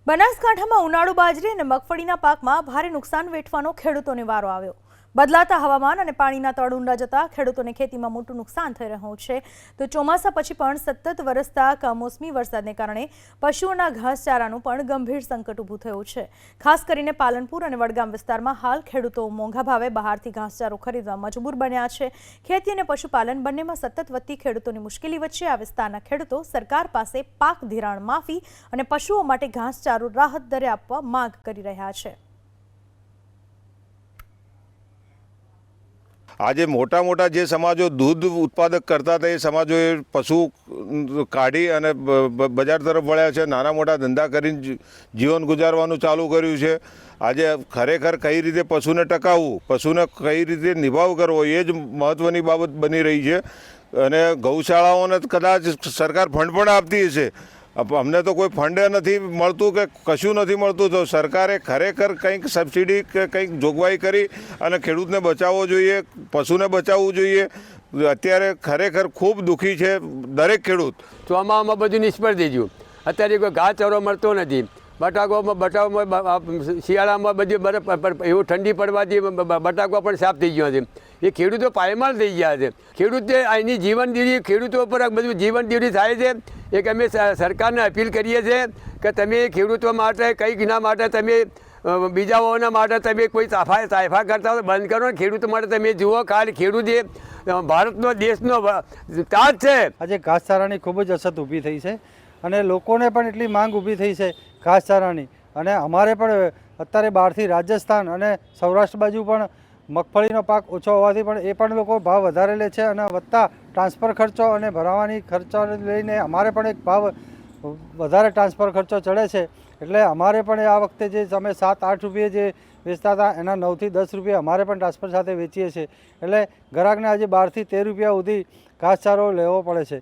બનાસકાંઠામાં ઉનાળુ બાજરી અને મગફળીના પાકમાં ભારે નુકસાન વેઠવાનો ખેડૂતોને વારો આવ્યો। બદલાતા હવામાન અને પાણીના તળ ઊંડા જતા ખેડૂતોને ખેતીમાં મોટું નુકસાન થઈ રહ્યું છે। તો ચોમાસા પછી પણ સતત વરસતા કમોસમી વરસાદને કારણે પશુઓના ઘાસચારાનું પણ ગંભીર સંકટ ઊભું થયું છે। ખાસ કરીને પાલનપુર અને વડગામ વિસ્તારમાં હાલ ખેડૂતો મોંઘા ભાવે બહારથી ઘાસચારો ખરીદવા મજબૂર બન્યા છે। ખેતી અને પશુપાલન બંનેમાં સતત વધતી ખેડૂતોની મુશ્કેલી વચ્ચે આ વિસ્તારના ખેડૂતો સરકાર પાસે પાક ધિરાણ માફી અને પશુઓ માટે ઘાસચારો રાહત દરે આપવા માંગ કરી રહ્યા છે। આજે મોટા મોટા જે સમાજો दूध उत्पादक करता था એ સમાજોએ પશુ કાઢી અને બજાર તરફ વળ્યા છે। નાના મોટા ધંધા કરીને જીવન ગુજારવાનું ચાલુ કર્યું છે। આજે ખરેખર કઈ રીતે પશુને ટકાવવું, પશુને કઈ રીતે નિભાવ કરવો એ જ મહત્ત્વની બાબત બની રહી છે। અને ગૌશાળાઓને કદાચ સરકાર ફંડ પણ આપતી હશે, અમને તો કોઈ ફંડ નથી મળતું કે કશું નથી મળતું। તો સરકારે ખરેખર કંઈક સબસિડી કે કંઈક જોગવાઈ કરી અને ખેડૂતને બચાવવો જોઈએ, પશુને બચાવવું જોઈએ। અત્યારે ખરેખર ખૂબ દુઃખી છે દરેક ખેડૂત। ચોમામાં બધું નિષ્ફળ થઈ ગયું। અત્યારે કોઈ ઘાસચારો મળતો નથી। બટાકામાં શિયાળામાં બધી બરફ એવું ઠંડી પડવાથી બટાકા પણ સાફ થઈ ગયો છે। એ ખેડૂતો પાયમાલ થઈ ગયા છે। ખેડૂતે અહીંની જીવનદીરી ખેડૂતો પર બધું જીવનદીરી થાય છે। એક અમે સરકારને અપીલ કરીએ છીએ કે તમે ખેડૂતો માટે કંઈક ના માટે તમે બીજાઓના માટે તમે કોઈ તાયફા કરતા હોય બંધ કરો। ખેડૂતો માટે તમે જુઓ, ખાલી ખેડૂત એ ભારતનો દેશનો તાજ છે। આજે ઘાસચારાની ખૂબ જ અછત ઊભી થઈ છે અને લોકોને પણ એટલી માંગ ઊભી થઈ છે ઘાસચારાની। અને અમારે પણ અત્યારે બહારથી રાજસ્થાન અને સૌરાષ્ટ્ર બાજુ પણ મગફળીનો પાક ઓછો હોવાથી પણ એ પણ લોકો ભાવ વધારે લે છે અને વધતા ટ્રાન્સફર ખર્ચો અને ભરાવાની ખર્ચોને લઈને અમારે પણ એક ભાવ વધારે ટ્રાન્સફર ખર્ચો ચડે છે। એટલે અમારે પણ આ વખતે જે અમે 7-8 રૂપિયે જે વેચતા હતા એના 9 થી 10 રૂપિયા અમારે પણ ટ્રાન્સફર સાથે વેચીએ છીએ। એટલે ગ્રાહકને આજે 12 થી 13 રૂપિયા સુધી ઘાસચારો લેવો પડે છે।